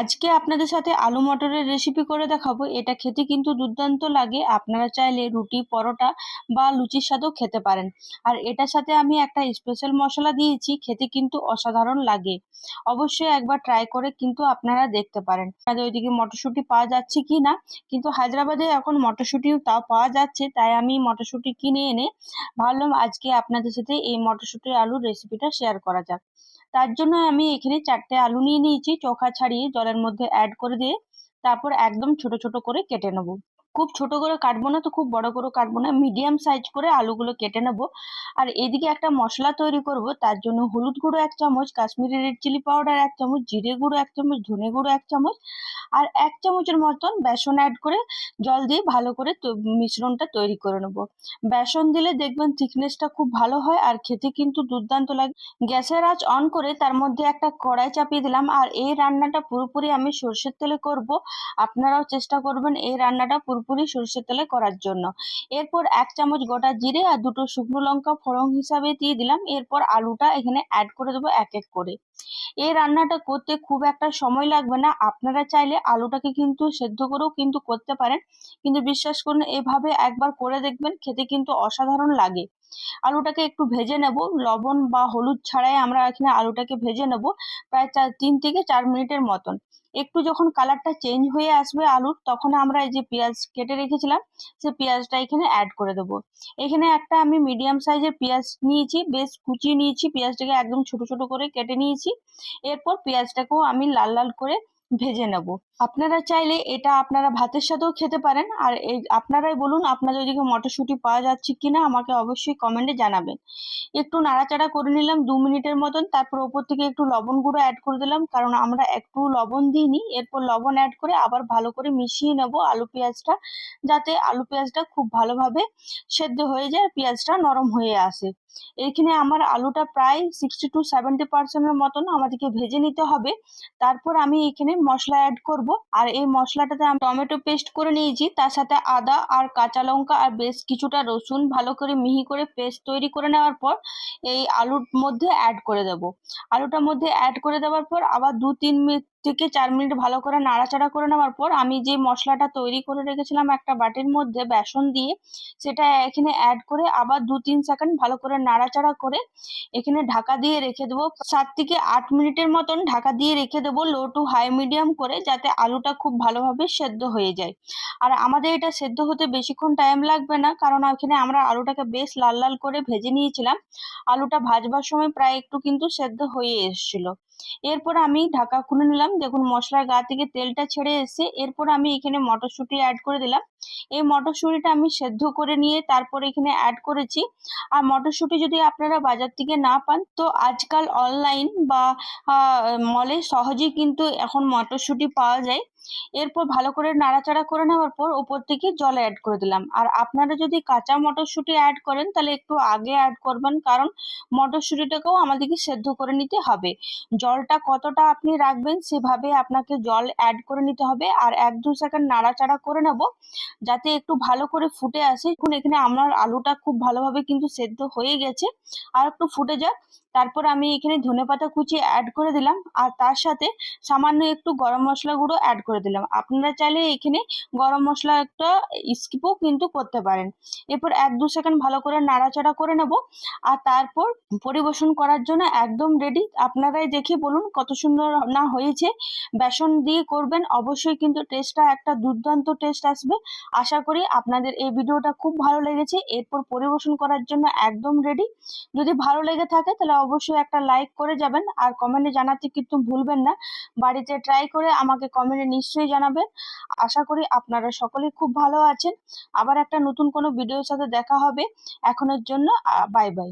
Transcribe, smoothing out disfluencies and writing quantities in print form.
আজকে আপনাদের সাথে আলু মটরের রেসিপি করে দেখাবো। এটা খেতে কিন্তু দুর্দান্ত লাগে। আপনারা চাইলে রুটি, পরোটা বা লুচির সাথেও খেতে পারেন। আর এটার সাথে আমি একটা স্পেশাল মশলা দিয়েছি, খেতে কিন্তু অসাধারণ লাগে। অবশ্যই একবার ট্রাই করে কিন্তু আপনারা দেখতে পারেন। আপনাদের ওইদিকে মটরশুঁটি পাওয়া যাচ্ছে কি না, কিন্তু হায়দ্রাবাদে এখন মটরশুঁটিও তাও পাওয়া যাচ্ছে, তাই আমি মটরশুঁটি কিনে এনে ভাবলাম আজকে আপনাদের সাথে এই মটরশুঁটি আলুর রেসিপিটা শেয়ার করা যাক। তার জন্য আমি এখানে 4টে আলু নিয়ে নিয়েছি, চোখা ছাড়িয়ে জলের মধ্যে অ্যাড করে দিয়ে তারপর একদম ছোট ছোট করে কেটে নেব। খুব ছোট করে কাটবো না, তো খুব বড় করে কাটবো না, মিডিয়াম সাইজ করে আলুগুলো কেটে নেব। আর এদিকে একটা মশলা তৈরি করব, তার জন্য হলুদ গুঁড়ো 1 চামচ, কাশ্মীরি রেড চিলি পাউডার 1 চামচ, জিরে গুঁড়ো 1 চামচ, ধনে গুঁড়ো 1 চামচ আর 1 চামচের মতন বেসন অ্যাড করে জল দিয়ে ভালো করে মিশ্রণটা তৈরি করে নেব। বেসন দিলে দেখবেন থিকনেসটা খুব ভালো হয় আর খেতে কিন্তু দুর্দান্ত লাগে। গ্যাসের আঁচ অন করে তার মধ্যে একটা কড়াই চাপিয়ে দিলাম। আর এই রান্নাটা পুরোপুরি আমি সর্ষের তেলে করব। আপনারাও চেষ্টা করবেন এই রান্নাটা পুরোপুরি সর্ষের তেলে করার জন্য। এরপর 1 চামচ গোটা জিরে আর 2টো শুকনো লঙ্কা ফোড়ন হিসাবে দিয়ে দিলাম। এরপর আলুটা এখানে অ্যাড করে দেবো এক এক করে। এই রান্নাটা করতে খুব একটা সময় লাগবে না। আপনারা চাইলে আলুটাকে কিন্তু সেদ্ধ করেও কিন্তু করতে পারেন, কিন্তু বিশ্বাস করুন এভাবে একবার করে দেখবেন, খেতে কিন্তু অসাধারণ লাগে। আলুটাকে একটু ভেজে নেব, লবণ বা হলুদ ছাড়াই আমরা এখানে আলুটাকে ভেজে নেব প্রায় 3 থেকে 4 মিনিটের মতন। একটু যখন কালারটা চেঞ্জ হয়ে আসবে আলুর, তখন আমরা এই যে পেঁয়াজ কেটে রেখেছিলাম সেই পেঁয়াজটা এখানে অ্যাড করে দেবো। এখানে একটা আমি মিডিয়াম সাইজের পেঁয়াজ নিয়েছি, বেশ কুচিয়ে নিয়েছি, পেঁয়াজটাকে একদম ছোট ছোট করে কেটে নিয়েছি। এরপর পেঁয়াজটাকেও আমি লাল লাল করে ভেজে নেব। আপনারা চাইলে এটা আপনারা ভাতের সাথেও খেতে পারেন। আর এই আপনারাই বলুন আপনাদের ওইদিকে মটরশুঁটি পাওয়া যাচ্ছে কিনা, আমাকে অবশ্যই কমেন্টে জানাবেন। একটু নাড়াচাড়া করে নিলাম 2 মিনিটের মতন, তারপর ওপর থেকে একটু লবণ গুঁড়ো অ্যাড করে দিলাম, কারণ আমরা একটু লবণ দিইনি। এরপর লবণ অ্যাড করে আবার ভালো করে মিশিয়ে নেব আলু পেঁয়াজটা, যাতে আলু পেঁয়াজটা খুব ভালোভাবে সেদ্ধ হয়ে যায়, পেঁয়াজটা নরম হয়ে আসে। এখানে আমার আলুটা প্রায় 60 to 70% মতন আমাদেরকে ভেজে নিতে হবে। তারপর আমি এখানে মশলা অ্যাড করব। আর এই মশলাটাতে আমি টমেটো পেস্ট করে নিয়েছি, তার সাথে আদা আর কাঁচা লঙ্কা আর বেশ কিছুটা রসুন ভালো করে মিহি করে পেস্ট তৈরি করে নেওয়ার পর এই আলুর মধ্যে অ্যাড করে দেব। আলুটার মধ্যে অ্যাড করে দেওয়ার পর আবার 2-3 মিনিট থেকে 4 মিনিট ভালো করে নাড়াচাড়া করে নেওয়ার পর আমি যে মশলাটা তৈরি করে রেখেছিলাম একটা বাটির মধ্যে বেসন দিয়ে, সেটা এখানে অ্যাড করে আবার 2-3 সেকেন্ড ভালো করে নাড়াচাড়া করে এখানে ঢাকা দিয়ে রেখে দেবো। 7 থেকে 8 মিনিটের মতন ঢাকা দিয়ে রেখে দেবো, লো টু হাই মিডিয়াম করে, যাতে আলুটা খুব ভালোভাবে সেদ্ধ হয়ে যায়। আর আমাদের এটা সেদ্ধ হতে বেশিক্ষণ টাইম লাগবে না, কারণ এখানে আমরা আলুটাকে বেশ লাল লাল করে ভেজে নিয়েছিলাম। আলুটা ভাজবার সময় প্রায় একটু কিন্তু সেদ্ধ হয়ে এসেছিল। এরপর আমি ঢাকা খুলে নিলাম, দেখুন মশলার গা থেকে তেলটা ছেড়ে এসেছে। এরপর আমি এখানে মটরশুঁটি অ্যাড করে দিলাম। এই মটরশুঁটিটা আমি সেদ্ধ করে নিয়ে তারপর এখানে অ্যাড করেছি। আর মটরশুঁটি যদি আপনারা বাজার থেকে না পান, তো আজকাল অনলাইন বা মলে সহজেই কিন্তু এখন মটরশুঁটি পাওয়া যায়। এরপর ভালো করে নাড়াচাড়া করে নেওয়ার পর ওপর থেকে জল অ্যাড করে দিলাম। আর আপনারা যদি কাঁচা মটরশুঁটি অ্যাড করেন তাহলে একটু আগে অ্যাড করবেন, কারণ মটরশুঁটিটাকেও আমাদেরকে সেদ্ধ করে নিতে হবে। জলটা কতটা আপনি রাখবেন সেভাবে আপনাকে জল অ্যাড করে নিতে হবে। আর 1-2 সেকেন্ড নাড়াচাড়া করে নেব, যাতে একটু ভালো করে ফুটে আসে। এখন এখানে আমার আলুটা খুব ভালোভাবে কিন্তু সেদ্ধ হয়ে গেছে, আর একটু ফুটে যাক। তারপর আমি এখানে ধনেপাতা কুচি অ্যাড করে দিলাম, আর তার সাথে সামান্য একটু গরম মশলা গুঁড়ো অ্যাড করে দিলাম। আপনারা চাইলে এখানে গরম মশলা একটা স্কিপও কিন্তু করতে পারেন। এরপর 1-2 সেকেন্ড ভালো করে নাড়াচাড়া করে নেব, আর তারপর পরিবেশন করার জন্য একদম রেডি। আপনারাই দেখে বলুন কত সুন্দর না হয়েছে। বেসন দিয়ে করবেন, অবশ্যই কিন্তু টেস্টটা একটা দুর্দান্ত টেস্ট আসবে। আশা করি আপনাদের এই ভিডিওটা খুব ভালো লেগেছে। এরপর পরিবেশন করার জন্য একদম রেডি। যদি ভালো লেগে থাকে তাহলে অবশ্যই একটা লাইক করে যাবেন, আর কমেন্টে জানাতে কিন্তু ভুলবেন না। বাড়িতে ট্রাই করে আমাকে কমেন্টে নিশ্চয়ই জানাবেন। আশা করি আপনারা সকলেই খুব ভালো আছেন। আবার একটা নতুন কোনো ভিডিওর সাথে দেখা হবে। এখনের জন্য বাই বাই।